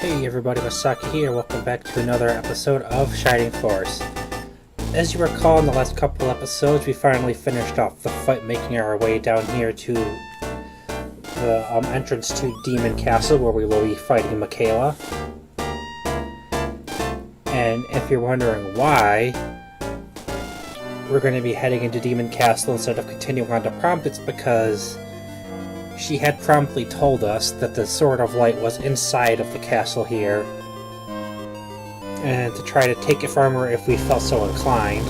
Hey everybody, Masaki here. Welcome back to another episode of Shining Force. As you recall, in the last couple episodes, we finally finished off the fight, making our way down here to the entrance to Demon Castle, where we will be fighting Misheala. And if you're wondering why we're going to be heading into Demon Castle instead of continuing on to Prompt, it's because she had promptly told us that the Sword of Light was inside of the castle here, and to try to take it from her if we felt so inclined.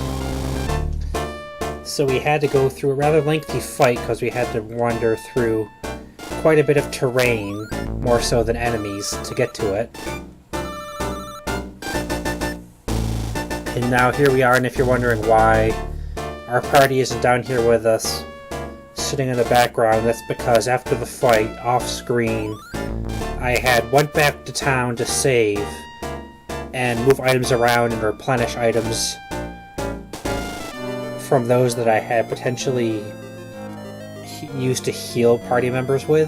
So we had to go through a rather lengthy fight because we had to wander through quite a bit of terrain, more so than enemies, to get to it. And now here we are, and if you're wondering why our party isn't down here with us, sitting in the background, that's because after the fight, off screen, I went back to town to save and move items around and replenish items from those that I had potentially used to heal party members with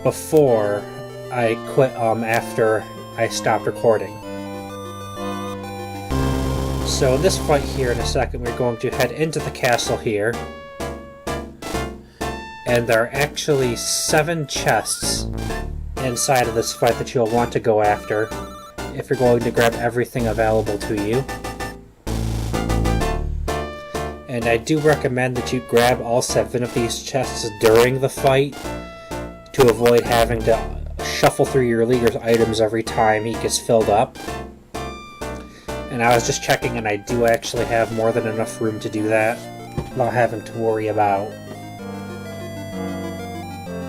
before I quit after I stopped recording. So this fight here in a second, we're going to head into the castle here. And there are actually 7 chests inside of this fight that you'll want to go after if you're going to grab everything available to you. And I do recommend that you grab all 7 of these chests during the fight to avoid having to shuffle through your leader's items every time he gets filled up. And I was just checking, and I do actually have more than enough room to do that without having to worry about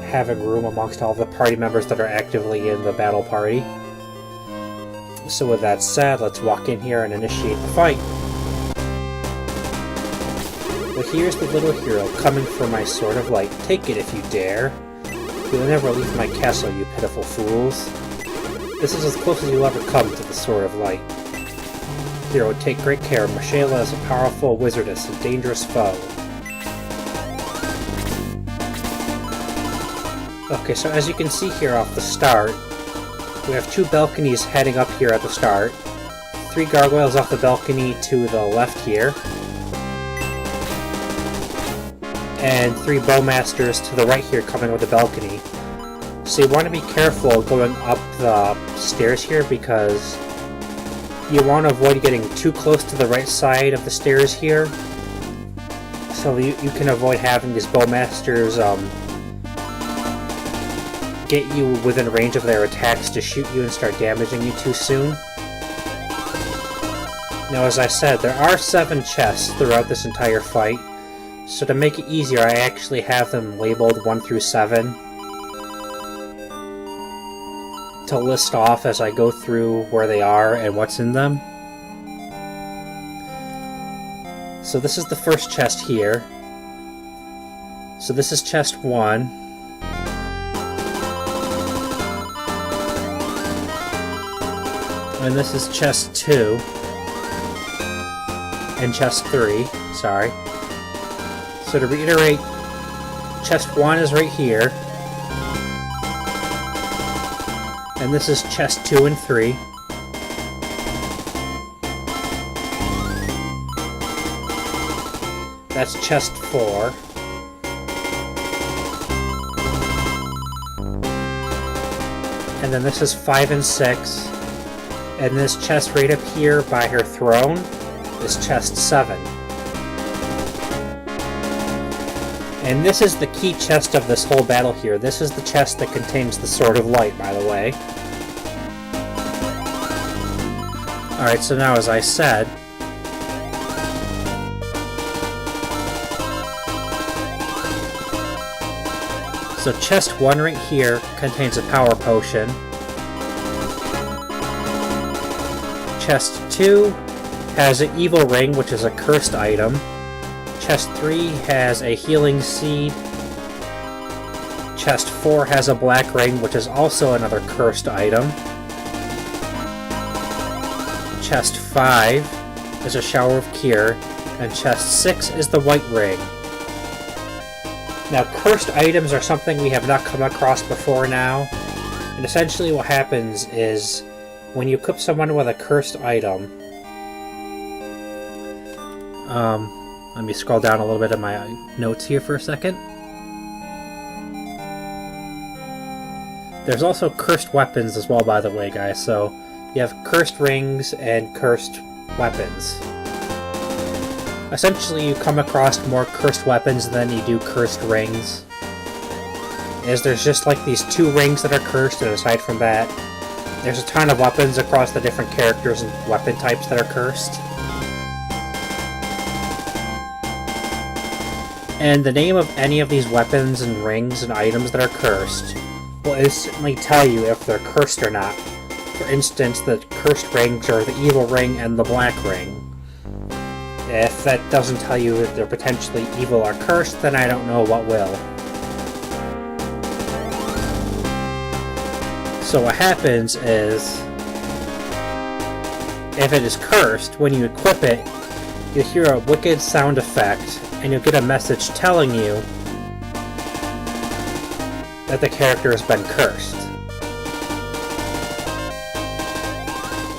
having room amongst all the party members that are actively in the battle party. So with that said, let's walk in here and initiate the fight. Well, here's the little hero coming for my Sword of Light. Take it if you dare. You'll never leave my castle, you pitiful fools. This is as close as you'll ever come to the Sword of Light. Hero, take great care. Misheala is a powerful wizardess, a dangerous foe. Okay, so as you can see here off the start, we have 2 balconies heading up here at the start, 3 gargoyles off the balcony to the left here, and 3 bowmasters to the right here coming up the balcony. So you want to be careful going up the stairs here because you want to avoid getting too close to the right side of the stairs here, so you can avoid having these bowmasters get you within range of their attacks to shoot you and start damaging you too soon. Now, as I said, there are 7 chests throughout this entire fight, so to make it easier, I actually have them labeled 1 through 7 to list off as I go through where they are and what's in them. So this is the first chest here. So this is chest 1. And this is chest 2. And chest 3, sorry. So to reiterate, chest 1 is right here. And this is chest 2 and 3. That's chest 4. And then this is 5 and 6. And this chest right up here by her throne is chest 7. And this is the key chest of this whole battle here. This is the chest that contains the Sword of Light, by the way. Alright, so now as I said, so chest 1 right here contains a power potion. Chest 2 has an evil ring, which is a cursed item. Chest 3 has a healing seed. Chest 4 has a black ring, which is also another cursed item. Chest 5 is a shower of cure. And chest 6 is the white ring. Now, cursed items are something we have not come across before now. And essentially what happens is, when you equip someone with a cursed item... let me scroll down a little bit of my notes here for a second. There's also cursed weapons as well, by the way, guys. So you have cursed rings and cursed weapons. Essentially, you come across more cursed weapons than you do cursed rings. As there's just like these 2 rings that are cursed, and aside from that, there's a ton of weapons across the different characters and weapon types that are cursed. And the name of any of these weapons and rings and items that are cursed will instantly tell you if they're cursed or not. For instance, the cursed rings are the evil ring and the black ring. If that doesn't tell you that they're potentially evil or cursed, then I don't know what will. So what happens is, if it is cursed, when you equip it, you'll hear a wicked sound effect, and you'll get a message telling you that the character has been cursed.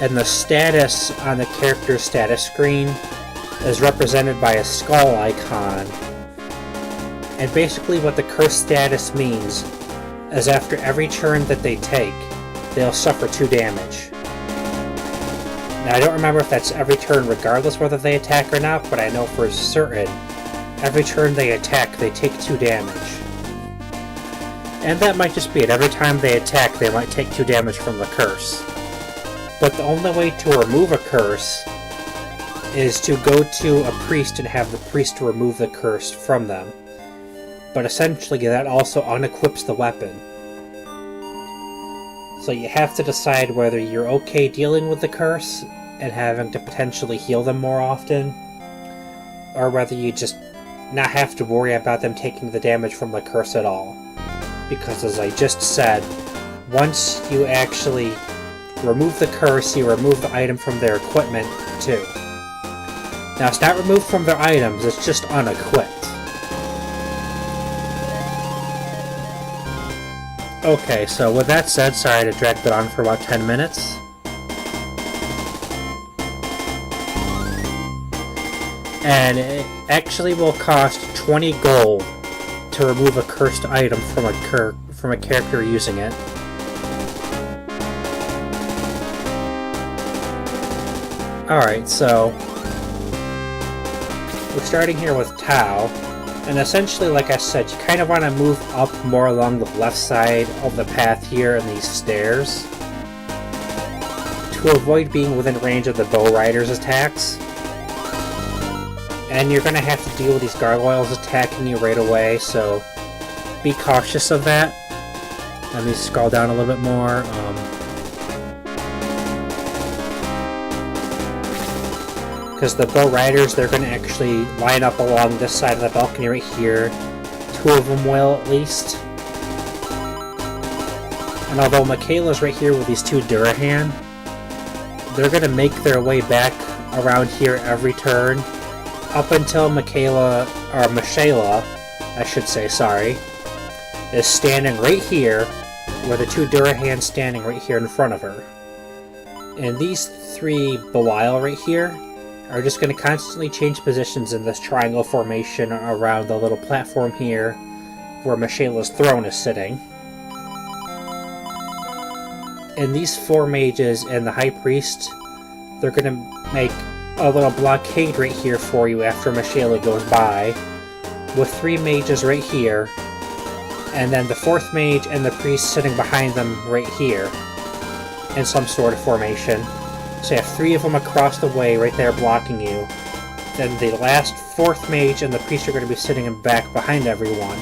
And the status on the character's status screen is represented by a skull icon. And basically what the curse status means is after every turn that they take, they'll suffer 2 damage. Now I don't remember if that's every turn regardless whether they attack or not, but I know for certain, every turn they attack, they take 2 damage. And that might just be it. Every time they attack, they might take 2 damage from the curse. But the only way to remove a curse is to go to a priest and have the priest remove the curse from them. But essentially that also unequips the weapon. So you have to decide whether you're okay dealing with the curse and having to potentially heal them more often, or whether you just not have to worry about them taking the damage from the curse at all. Because as I just said, once you actually remove the curse, you remove the item from their equipment too. Now it's not removed from their items, it's just unequipped. Okay, so with that said, sorry to drag that on for about 10 minutes. And it actually will cost 20 gold to remove a cursed item from a character using it. Alright, so we're starting here with Tau, and essentially, like I said, you kind of want to move up more along the left side of the path here in these stairs to avoid being within range of the bow rider's attacks. And you're going to have to deal with these gargoyles attacking you right away, so be cautious of that. Let me scroll down a little bit more. Because the bow riders, they're going to actually line up along this side of the balcony right here. 2 of them will, at least. And although Misheala's right here with these 2 Durahan, they're going to make their way back around here every turn, up until Misheala, I should say, sorry, is standing right here, with the 2 Durahan standing right here in front of her. And these 3 Belial right here are just going to constantly change positions in this triangle formation around the little platform here where Misheala's throne is sitting. And these 4 mages and the High Priest, they're going to make a little blockade right here for you after Misheala goes by, with 3 mages right here, and then the 4th mage and the priest sitting behind them right here in some sort of formation. So you have 3 of them across the way right there blocking you. Then the last 4th mage and the priest are going to be sitting in back behind everyone.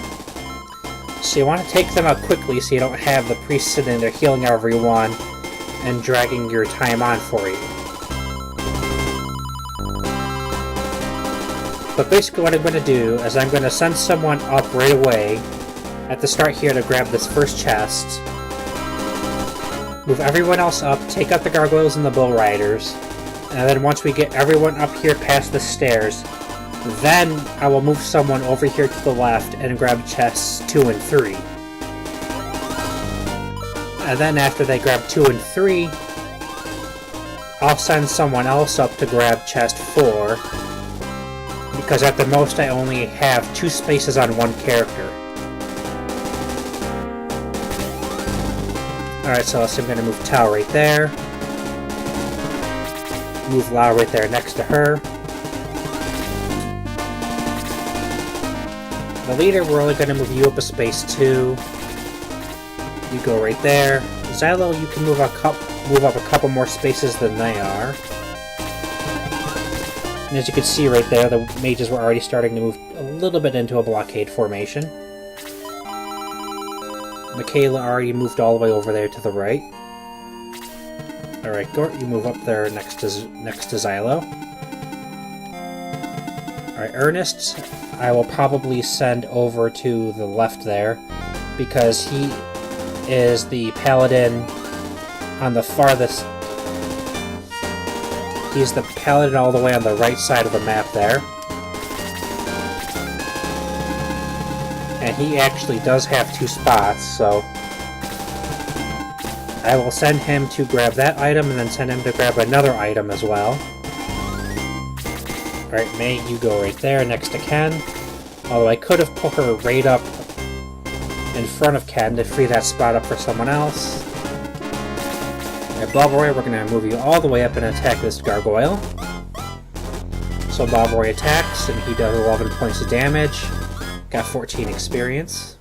So you want to take them out quickly so you don't have the priest sitting there healing everyone and dragging your time on for you. But basically what I'm going to do is I'm going to send someone up right away at the start here to grab this first chest, move everyone else up, take out the gargoyles and the bull riders, and then once we get everyone up here past the stairs, then I will move someone over here to the left and grab chests 2 and 3. And then after they grab 2 and 3, I'll send someone else up to grab chest 4, because at the most I only have 2 spaces on one character. Alright, so I'm going to move Tao right there. Move Lao right there next to her. The leader, we're only going to move you up a space 2. You go right there. Xylo, you can move up a couple more spaces than they are. And as you can see right there, the mages were already starting to move a little bit into a blockade formation. Misheala already moved all the way over there to the right. Alright, Gort, you move up there next to Xylo. Alright, Ernest, I will probably send over to the left there, because he is the paladin on the farthest. He's the paladin all the way on the right side of the map there. And he actually does have 2 spots, so I will send him to grab that item and then send him to grab another item as well. Alright, May, you go right there next to Ken. Although I could have put her right up in front of Ken to free that spot up for someone else. At Balroy, we're going to move you all the way up and attack this gargoyle. So Balroy attacks, and he does 11 points of damage. Got 14 experience.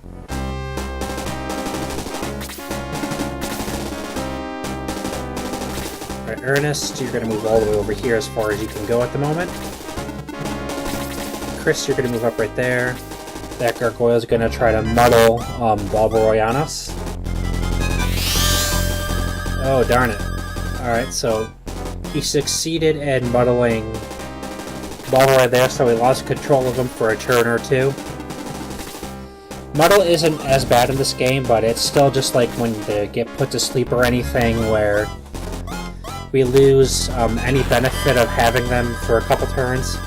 Alright, Ernest, you're going to move all the way over here as far as you can go at the moment. Chris, you're going to move up right there. That gargoyle is going to try to muddle Balroy on us. Oh, darn it. Alright, so he succeeded in muddling Balroy there, so we lost control of him for a turn or 2. Muddle isn't as bad in this game, but it's still just like when they get put to sleep or anything, where we lose any benefit of having them for a couple turns.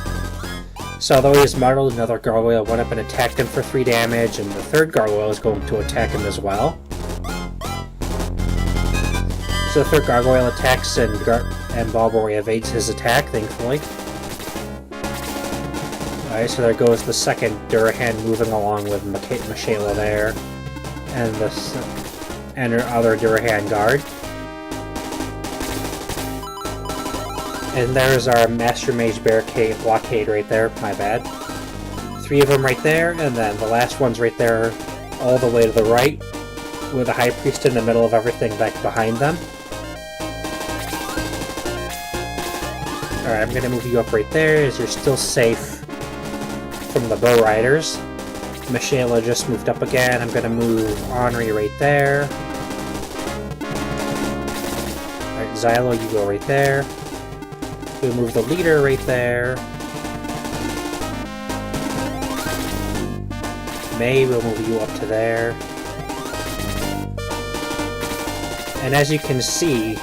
So though he was muddled, another gargoyle went up and attacked him for 3 damage, and the third gargoyle is going to attack him as well. So the third gargoyle attacks, and Balroy evades his attack, thankfully. Alright, so there goes the second Durahan moving along with Misheala there, and her other Durahan guard. And there's our Master Mage blockade right there, my bad. 3 of them right there, and then the last one's right there all the way to the right, with the High Priest in the middle of everything back behind them. Alright, I'm gonna move you up right there, as you're still safe from the Bow Riders. Misheala just moved up again. I'm gonna move Henri right there. Alright, Xylo, you go right there. We'll move the leader right there. May, we'll move you up to there. And as you can see,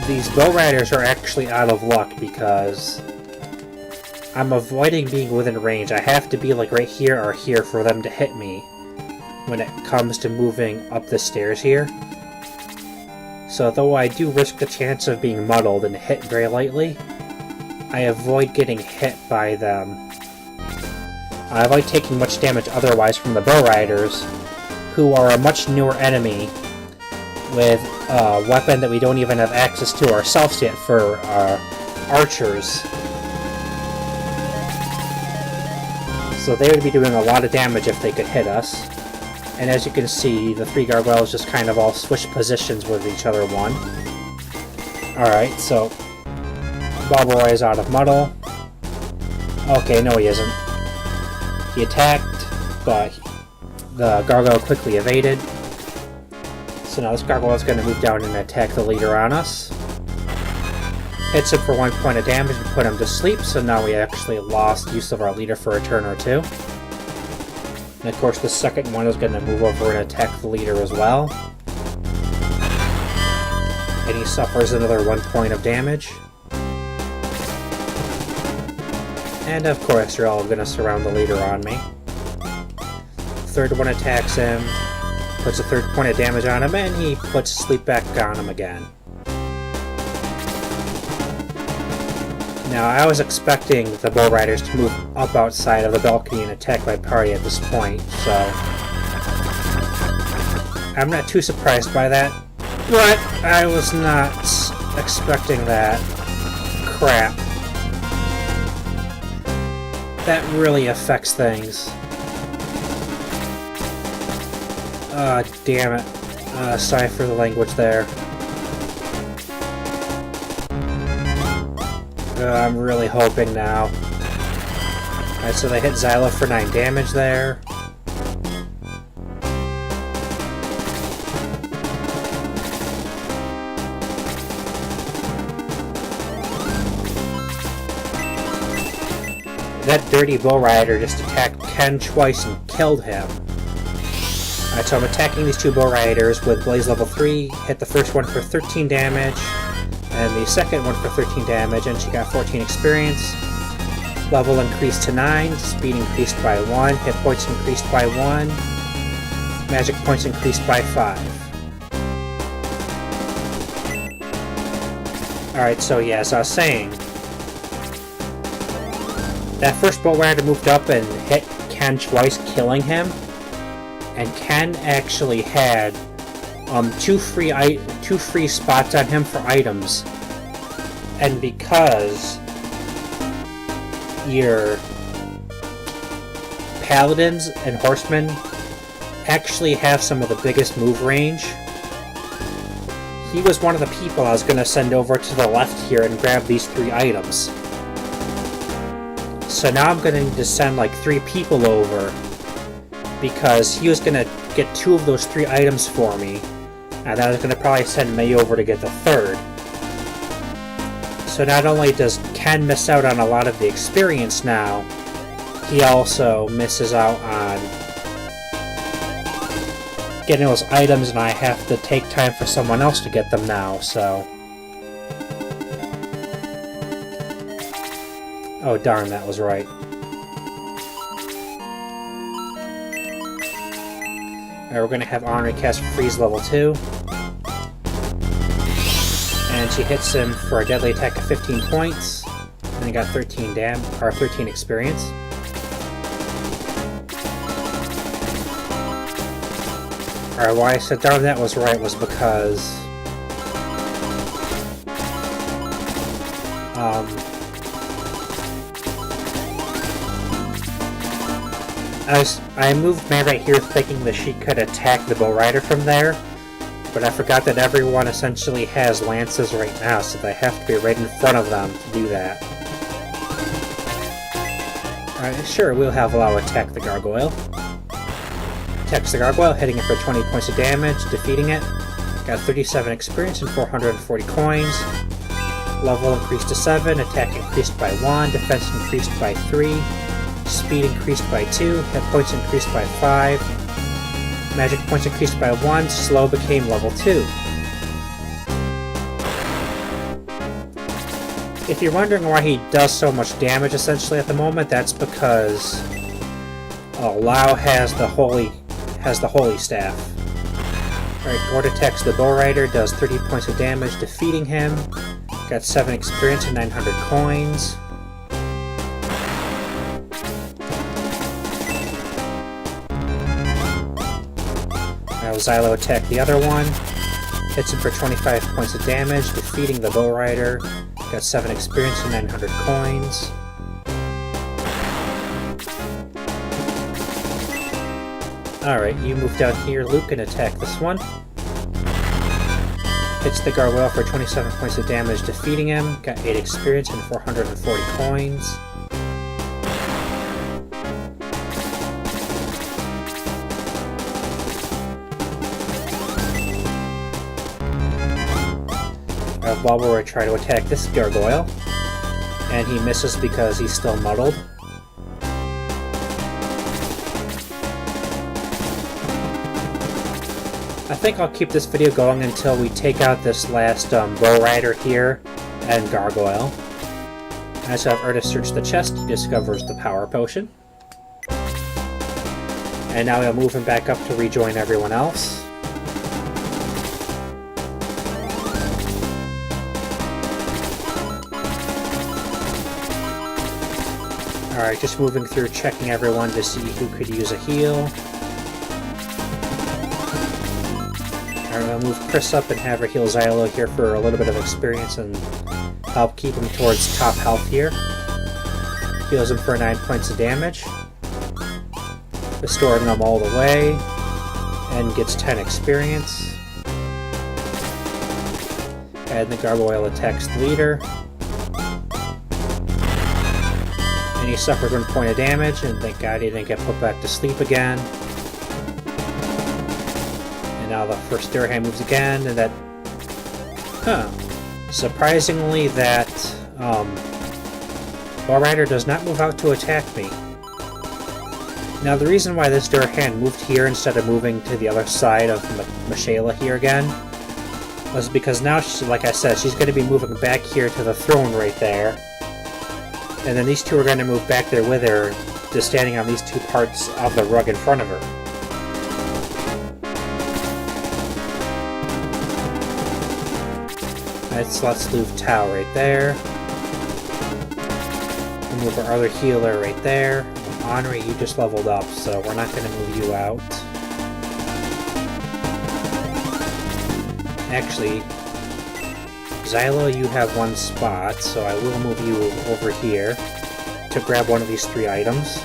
these bow riders are actually out of luck because I'm avoiding being within range. I have to be like right here or here for them to hit me when it comes to moving up the stairs here. So though I do risk the chance of being muddled and hit very lightly, I avoid getting hit by them. I avoid taking much damage otherwise from the bow riders, who are a much newer enemy with a weapon that we don't even have access to ourselves yet for archers. So they would be doing a lot of damage if they could hit us. And as you can see, the 3 gargoyles just kind of all switch positions with each other one. Alright, so Balroy is out of muddle. Okay, no he isn't. He attacked, but the gargoyle quickly evaded. So now this gargoyle is going to move down and attack the leader on us. Hits him for 1 point of damage and put him to sleep, so now we actually lost use of our leader for a turn or 2. And of course the second one is going to move over and attack the leader as well. And he suffers another 1 point of damage. And of course you're all going to surround the leader on me. Third one attacks him. puts a third point of damage on him, and he puts sleep back on him again. Now, I was expecting the Bull Riders to move up outside of the balcony and attack my party at this point, so I'm not too surprised by that, but I was not expecting that. Crap. That really affects things. Damn it. Sorry for the language there. I'm really hoping now. Alright, so they hit Xylo for 9 damage there. That dirty Bull Rider just attacked Ken twice and killed him. Alright, so I'm attacking these two Bull Riders with Blaze level 3, hit the first one for 13 damage, and the second one for 13 damage, and she got 14 experience. Level increased to 9, speed increased by 1, hit points increased by 1, magic points increased by 5. Alright, so yeah, as I was saying, that first Bull Rider moved up and hit Ken twice, killing him, and Ken actually had two free spots on him for items, and because your paladins and horsemen actually have some of the biggest move range, he was one of the people I was going to send over to the left here and grab these 3 items. So now I'm going to need to send like 3 people over, because he was going to get 2 of those 3 items for me, and I was going to probably send May over to get the 3rd. So not only does Ken miss out on a lot of the experience now, he also misses out on getting those items, and I have to take time for someone else to get them now, so... Oh darn, that was right. Alright, we're going to have Honorary cast Freeze level 2. And she hits him for a deadly attack of 15 points. And he got 13 experience. Alright, why I said darn that was right was because... I moved May right here thinking that she could attack the Bull Rider from there, but I forgot that everyone essentially has lances right now, so they have to be right in front of them to do that. Alright, sure, we'll have Lau attack the Gargoyle. Attacks the Gargoyle, hitting it for 20 points of damage, defeating it. Got 37 experience and 440 coins. Level increased to 7, attack increased by 1, defense increased by 3. Speed increased by 2, hit points increased by 5, magic points increased by 1, slow became level 2. If you're wondering why he does so much damage essentially at the moment, that's because Lau has the holy staff. Alright, Gord attacks the Bull Rider, does 30 points of damage, defeating him. Got 7 experience and 900 coins. Xylo attacked the other one, hits him for 25 points of damage, defeating the Bull Rider. Got 7 experience and 900 coins. Alright, you move down here, Luke, and attack this one. Hits the Gargoyle for 27 points of damage, defeating him. Got 8 experience and 440 coins. Bulber would try to attack this Gargoyle, and he misses because he's still muddled. I think I'll keep this video going until we take out this last Bull Rider here and Gargoyle. As I've Ernest search the chest, he discovers the power potion. And now I'll move him back up to rejoin everyone else. Alright, just moving through, checking everyone to see who could use a heal. Alright, I'll move Chris up and have her heal Xylo here for a little bit of experience and help keep him towards top health here. Heals him for 9 points of damage. Restoring them all the way. And gets 10 experience. And the gargoyle attacks the leader. And he suffered 1 point of damage, and thank God he didn't get put back to sleep again. And now the first Durham moves again, and that... Surprisingly, that Ball Rider does not move out to attack me. Now the reason why this Durham moved here instead of moving to the other side of Misheala here again was because now, like I said, she's going to be moving back here to the throne right there. And then these two are going to move back there with her, just standing on these two parts of the rug in front of her. Let's move Tao right there. We'll move our other healer right there. Henri, you just leveled up, so we're not going to move you out. Actually, Xylo, you have 1 spot, so I will move you over here to grab one of these 3 items.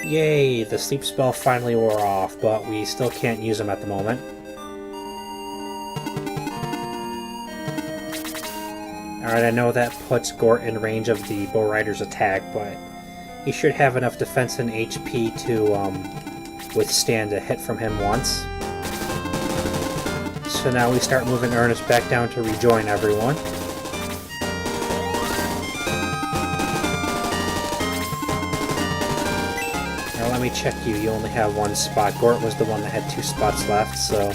Yay, the sleep spell finally wore off, but we still can't use them at the moment. Alright, I know that puts Gort in range of the Bow Rider's attack, but he should have enough defense and HP to withstand a hit from him once. So now we start moving Ernest back down to rejoin everyone. Now let me check you. You only have 1 spot. Gort was the one that had 2 spots left, so...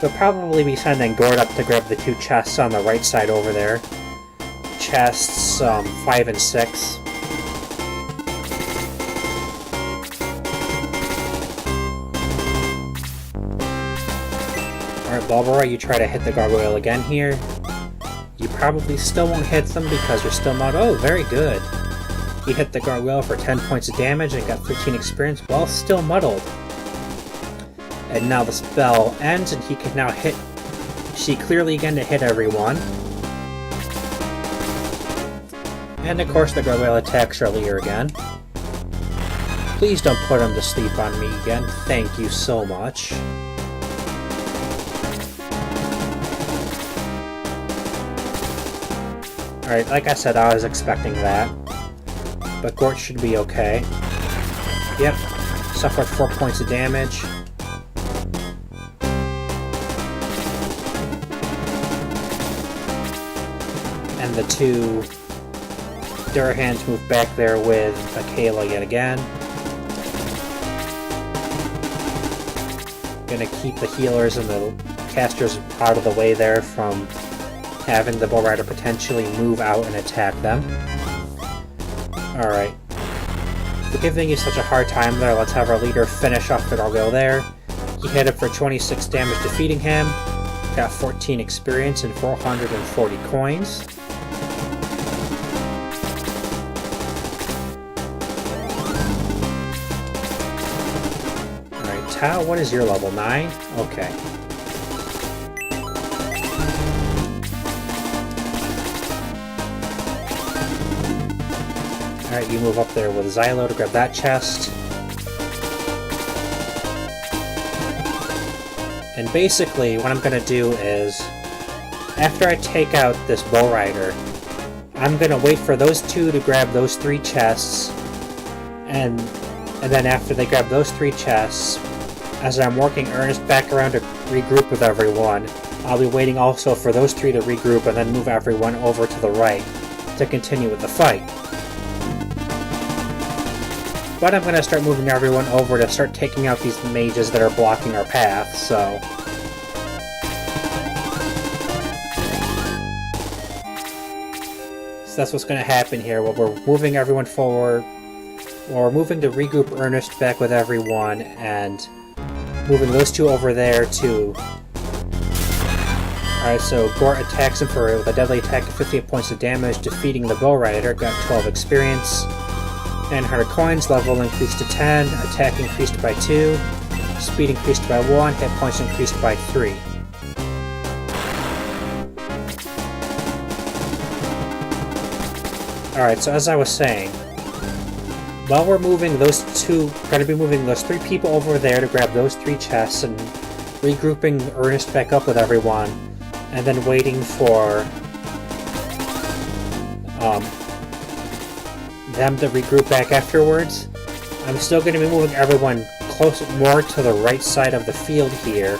We'll probably be sending Gort up to grab the 2 chests on the right side over there. Chests 5 and 6. Alright, Bulbara, you try to hit the gargoyle again here. You probably still won't hit them because you're still not... Oh, very good. You hit the gargoyle for 10 points of damage and got 13 experience while still muddled. And now the spell ends and he can now hit... She clearly again to hit everyone. And of course the gargoyle attacks earlier again. Please don't put him to sleep on me again. Thank you so much. Alright, like I said, I was expecting that. But Gort should be okay. Yep, suffered 4 points of damage. And the 2 Durhans move back there with Mishaela yet again. Gonna keep the healers and the casters out of the way there from having the Bow Rider potentially move out and attack them. Alright. For giving you such a hard time there, let's have our leader finish off the gargoyle there. He hit him for 26 damage defeating him. Got 14 experience and 440 coins. Alright, Tao, what is your level? 9? Okay. Alright, you move up there with Xylo to grab that chest. And basically, what I'm going to do is, after I take out this Bow Rider, I'm going to wait for those 2 to grab those 3 chests, and then after they grab those 3 chests, as I'm working Ernest back around to regroup with everyone, I'll be waiting also for those 3 to regroup and then move everyone over to the right to continue with the fight. But I'm going to start moving everyone over to start taking out these mages that are blocking our path, so... So that's what's going to happen here. While we're moving everyone forward, well, we're moving to regroup Ernest back with everyone, and moving those two over there too. Alright, so Gort attacks him with a deadly attack of 58 points of damage, defeating the Bow Rider, got 12 experience. 900 coins, level increased to 10, attack increased by 2, speed increased by 1, hit points increased by 3. Alright, so as I was saying, while we're moving those two, we're going to be moving those 3 people over there to grab those 3 chests and regrouping Ernest back up with everyone, and then waiting for them to regroup back afterwards. I'm still going to be moving everyone more to the right side of the field here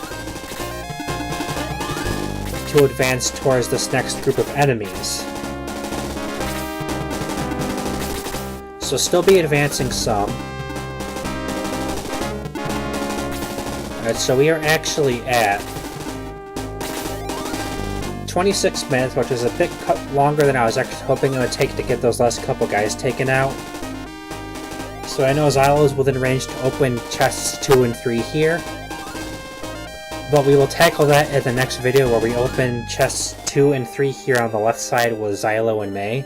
to advance towards this next group of enemies. So still be advancing some. Alright, so we are actually at 26 minutes, which is a bit longer than I was actually hoping it would take to get those last couple guys taken out. So I know Xylo is within range to open chests 2 and 3 here. But we will tackle that in the next video where we open chests 2 and 3 here on the left side with Xylo and May.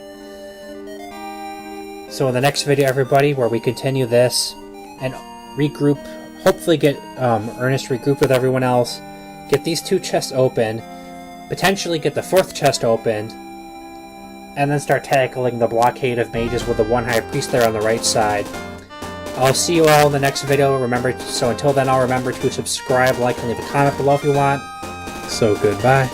So in the next video, everybody, where we continue this and regroup, hopefully get Ernest regrouped with everyone else, get these 2 chests open, potentially get the 4th chest opened, and then start tackling the blockade of mages with the 1 High Priest there on the right side. I'll see you all in the next video. Remember, so until then, I'll remember to subscribe, like, and leave a comment below if you want. So goodbye.